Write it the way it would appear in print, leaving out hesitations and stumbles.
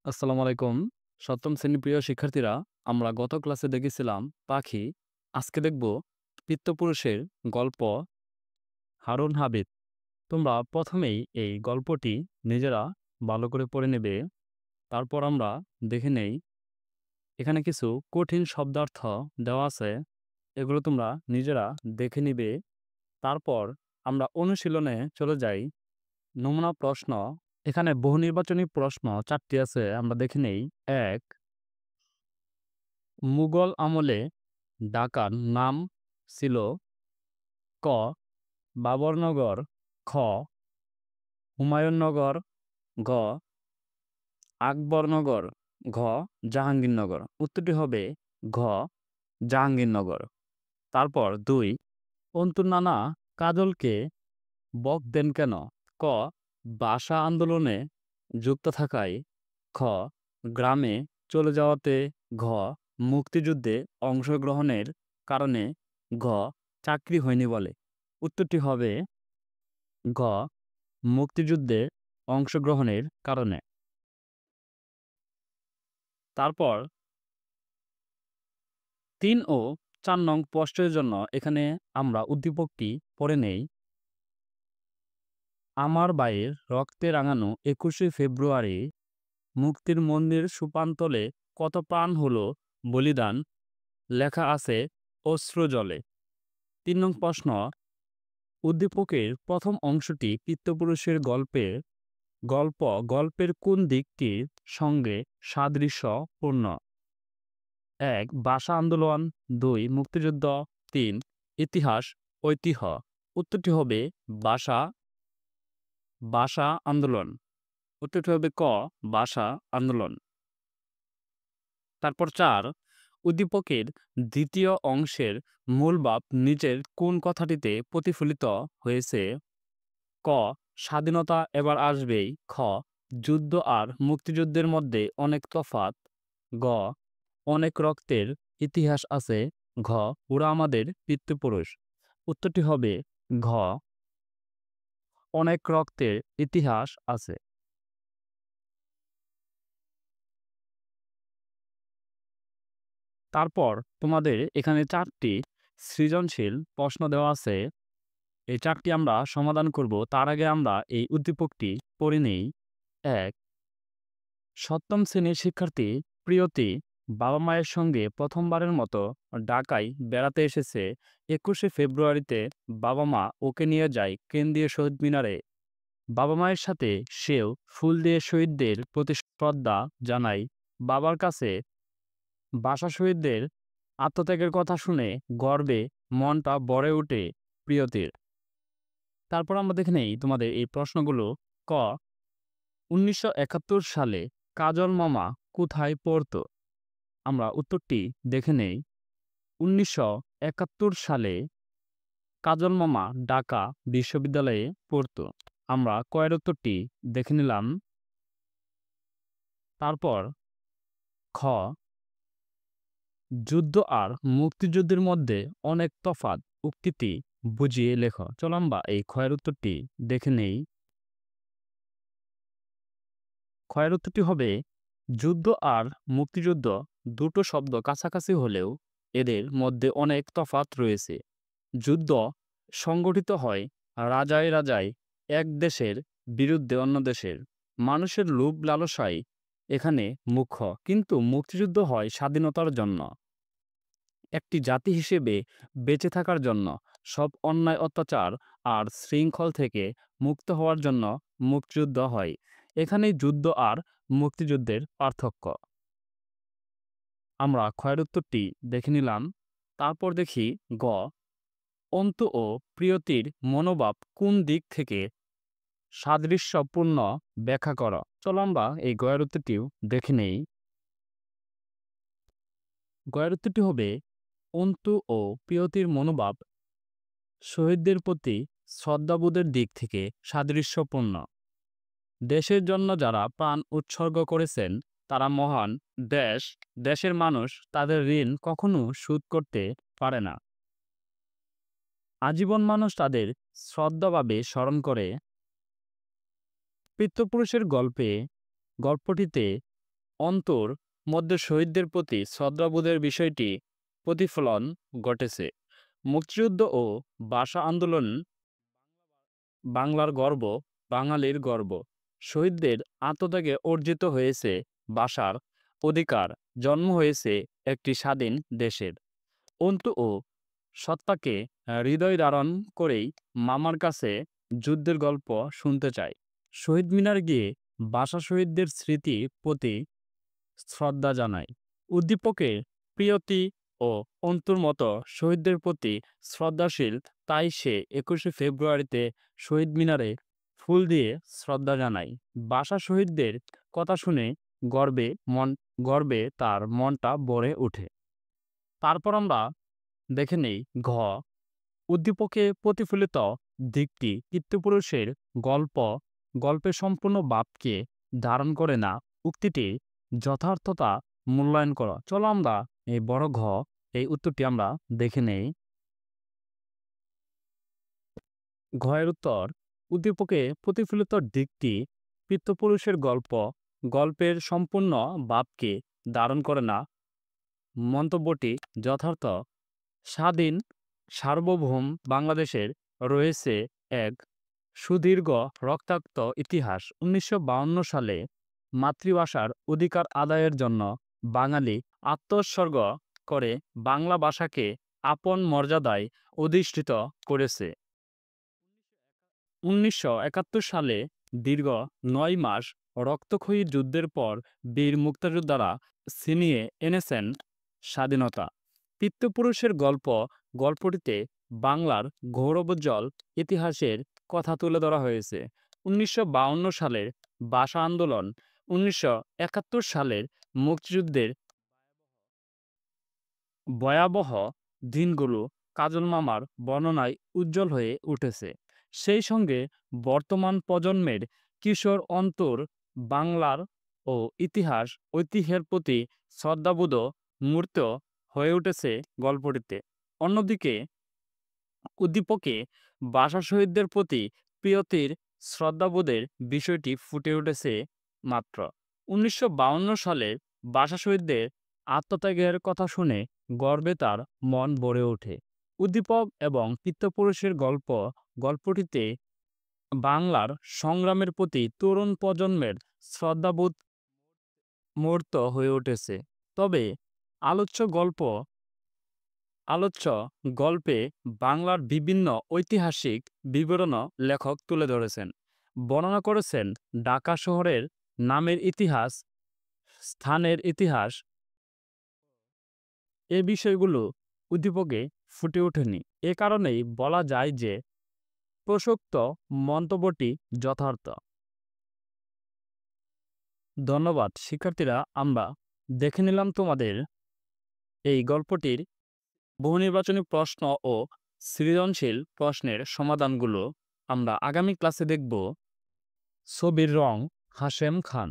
আসসালামু আলাইকুম। সপ্তম শ্রেণীর প্রিয় শিক্ষার্থীরা, আমরা গত ক্লাসে দেখেছিলাম পাখি। আজকে দেখব পিতৃপুরুষের গল্প হারুন হাবিব। তোমরা প্রথমেই এই গল্পটি নিজেরা ভালো করে পড়ে নেবে। তারপর আমরা দেখে নেই, এখানে কিছু কঠিন শব্দার্থ দেওয়া আছে, এগুলো তোমরা নিজেরা দেখে নিবে। তারপর আমরা অনুশীলনে চলে যাই। নমুনা প্রশ্ন, এখানে বহু নির্বাচনী প্রশ্ন 4টি আছে, আমরা দেখে নেই। 1, মুঘল আমলে ঢাকার নাম ছিল ক. বাবরনগর, খ. হুমায়ুননগর, ঘ. আকবরনগর, ঘ. জাহাঙ্গীরনগর। উত্তরটি হবে ঘ. জাহাঙ্গীরনগর। তারপর 2, অন্তুর নানা কাজলকে বক দেন কেন? ক. ভাষা আন্দোলনে যুক্ত থাকায়, খ. গ্রামে চলে যাওয়াতে, ঘ. মুক্তিযুদ্ধে অংশগ্রহণের কারণে, ঘ. চাকরি হয়নি বলে। উত্তরটি হবে ঘ. মুক্তিযুদ্ধে অংশগ্রহণের কারণে। তারপর 3 ও 4 নং প্রশ্নের জন্য এখানে আমরা উদ্দীপকটি পড়ে নেই। আমার ভাইয়ের রক্তে রাঙানো 21শে ফেব্রুয়ারি মুক্তির মন্দির সুপান্তলে কত প্রাণ হলো বলিদান, লেখা আছে অশ্রুজলে। 3 নং প্রশ্ন, উদ্দীপকের প্রথম অংশটি পিতৃপুরুষের গল্পের কোন দিকটির সঙ্গে সাদৃশ্যপূর্ণ? 1, ভাষা আন্দোলন, 2, মুক্তিযুদ্ধ, 3, ইতিহাস ঐতিহ্য। উত্তরটি হবে ভাষা ভাষা আন্দোলন। উত্তরটি হবে ক. ভাষা আন্দোলন। তারপর 4, উদ্দীপকের দ্বিতীয় অংশের মূল ভাব নিচের কোন কথাটিতে প্রতিফলিত হয়েছে? ক. স্বাধীনতা এবার আসবেই, খ. যুদ্ধ আর মুক্তিযুদ্ধের মধ্যে অনেক তফাৎ, গ. অনেক রক্তের ইতিহাস আছে, ঘ. ওরা আমাদের পিতৃপুরুষ। উত্তরটি হবে ঘ. অনেক রক্তের ইতিহাস আছে। তারপর তোমাদের এখানে 4টি সৃজনশীল প্রশ্ন দেওয়া আছে। এই 4টি আমরা সমাধান করব। তার আগে আমরা এই উদ্দীপকটি পড়ে নেই। 1, সপ্তম শ্রেণীর শিক্ষার্থী প্রিয়তি বাবা মায়ের সঙ্গে প্রথমবারের মতো ঢাকায় বেড়াতে এসেছে। 21শে ফেব্রুয়ারিতে বাবা মা ওকে নিয়ে যায় কেন্দ্রীয় শহীদ মিনারে। বাবা মায়ের সাথে সেও ফুল দিয়ে শহীদদের প্রতি শ্রদ্ধা জানায়। বাবার কাছে ভাষা শহীদদের আত্মত্যাগের কথা শুনে গর্বে মনটা ভরে ওঠে প্রিয়তির। তারপর আমরা দেখে নেই তোমাদের এই প্রশ্নগুলো। ক. 1971 সালে কাজল মামা কোথায় পড়তো? আমরা উত্তরটি দেখে নেই। 1971 সালে কাজল মামা ঢাকা বিশ্ববিদ্যালয়ে পড়তো। আমরা কয়ের উত্তরটি দেখে নিলাম। তারপর খ. যুদ্ধ আর মুক্তিযুদ্ধের মধ্যে অনেক তফাৎ উক্তিটি বুঝিয়ে লেখো। চলো আমরা এই ক্ষয়ের উত্তরটি দেখে নেই। ক্ষয়ের উত্তরটি হবে যুদ্ধ আর মুক্তিযুদ্ধ দুটো শব্দ কাছাকাছি হলেও এদের মধ্যে অনেক তফাৎ রয়েছে। যুদ্ধ সংগঠিত হয় রাজায় রাজায় এক দেশের বিরুদ্ধে অন্য দেশের। মানুষের লোভ লালসাই এখানে মুখ্য, কিন্তু মুক্তিযুদ্ধ হয় স্বাধীনতার জন্য, একটি জাতি হিসেবে বেঁচে থাকার জন্য, সব অন্যায় অত্যাচার আর শৃঙ্খল থেকে মুক্ত হওয়ার জন্য মুক্তিযুদ্ধ হয়। এখানেই যুদ্ধ আর মুক্তিযুদ্ধের পার্থক্য। আমরা ক্ষয়ের উত্তরটি দেখে নিলাম। তারপর দেখি গ. অন্তু ও প্রিয়তির মনোভাব কোন দিক থেকে সাদৃশ্যপূর্ণ ব্যাখ্যা করো। চলো আমরা এই গয়ের উত্তরটিও দেখে নেই। গয়ের উত্তরটি হবে অন্তু ও প্রিয়তির মনোভাব শহীদদের প্রতি শ্রদ্ধাবোধের দিক থেকে সাদৃশ্যপূর্ণ। দেশের জন্য যারা প্রাণ উৎসর্গ করেছেন তারা মহান। দেশের মানুষ তাদের ঋণ কখনো শোধ করতে পারে না। আজীবন মানুষ তাদের শ্রদ্ধাভাবে স্মরণ করে। পিতৃপুরুষের গল্পটিতে অন্তর মধ্যে শহীদদের প্রতি শ্রদ্ধাবোধের বিষয়টি প্রতিফলন ঘটেছে। মুক্তিযুদ্ধ ও ভাষা আন্দোলন বাংলার গর্ব, বাঙালির গর্ব। শহীদদের আত্মত্যাগে অর্জিত হয়েছে ভাষার অধিকার, জন্ম হয়েছে একটি স্বাধীন দেশের। অন্তু ও সত্তাকে হৃদয় ধারণ করেই মামার কাছে যুদ্ধের গল্প শুনতে চাই। শহীদ মিনার গিয়ে ভাষা শহীদদের স্মৃতি প্রতি শ্রদ্ধা জানাই। উদ্দীপকের প্রিয়তি ও অন্তুর মতো শহীদদের প্রতি শ্রদ্ধাশীল, তাই সে ২১শে ফেব্রুয়ারিতে শহীদ মিনারে ফুল দিয়ে শ্রদ্ধা জানাই। ভাষা শহীদদের কথা শুনে গর্বে তার মনটা ভরে ওঠে। তারপর আমরা দেখে নেই ঘ। উদ্দীপকে প্রতিফলিত দিকটি পিতৃপুরুষের গল্পের সম্পূর্ণ ভাবকে ধারণ করে না, উক্তিটি যথার্থতা মূল্যায়ন করো। চলো আমরা এই বড় ঘ এই উত্তরটি আমরা দেখে নেই। ঘয়ের উত্তর, উদ্দীপকে প্রতিফলিত দিকটি পিতৃপুরুষের গল্পের সম্পূর্ণ ভাবকে ধারণ করে না, মন্তব্যটি যথার্থ। স্বাধীন সার্বভৌম বাংলাদেশের রয়েছে এক সুদীর্ঘ রক্তাক্ত ইতিহাস। ১৯৫২ সালে মাতৃভাষার অধিকার আদায়ের জন্য বাঙালি আত্মোৎসর্গ করে বাংলা ভাষাকে আপন মর্যাদায় অধিষ্ঠিত করেছে। ১৯৭১ সালে দীর্ঘ ৯ মাস রক্তক্ষয়ী যুদ্ধের পর বীর মুক্তিযোদ্ধারা ছিনিয়ে এনেছেন স্বাধীনতা। পিতৃপুরুষের গল্পটিতে বাংলার গৌরবোজ্জ্বল ইতিহাসের কথা তুলে ধরা হয়েছে। ১৯৫২ সালের ভাষা আন্দোলন, ১৯৭১ সালের মুক্তিযুদ্ধের ভয়াবহ দিনগুলো কাজল মামার বর্ণনায় উজ্জ্বল হয়ে উঠেছে। সেই সঙ্গে বর্তমান প্রজন্মের কিশোর অন্তর বাংলার ও ঐতিহ্যের প্রতি শ্রদ্ধাবোধ মূর্ত হয়ে উঠেছে গল্পটিতে। অন্যদিকে উদ্দীপকে ভাষা শহীদদের প্রতি প্রিয়তির শ্রদ্ধাবোধের বিষয়টি ফুটে উঠেছে মাত্র। ১৯৫২ সালের ভাষা শহীদদের আত্মত্যাগের কথা শুনে গর্বে তার মন ভরে ওঠে। উদ্দীপক এবং পিতৃপুরুষের গল্পটিতে বাংলার সংগ্রামের প্রতি তরুণ প্রজন্মের শ্রদ্ধাবোধ মূর্ত হয়ে উঠেছে। তবে আলোচ্য গল্পে বাংলার বিভিন্ন ঐতিহাসিক বিবরণ লেখক তুলে ধরেছেন, বর্ণনা করেছেন ঢাকা শহরের নামের ইতিহাস, স্থানের ইতিহাস। এ বিষয়গুলো উদ্দীপকে ফুটে ওঠেনি। এ কারণেই বলা যায় যে প্রসক্ত মন্তব্যটি যথার্থ। ধন্যবাদ শিক্ষার্থীরা, আমরা দেখে নিলাম তোমাদের এই গল্পটির বহুনির্বাচনী প্রশ্ন ও সৃজনশীল প্রশ্নের সমাধানগুলো। আমরা আগামী ক্লাসে দেখব ছবির রং, হাশেম খান।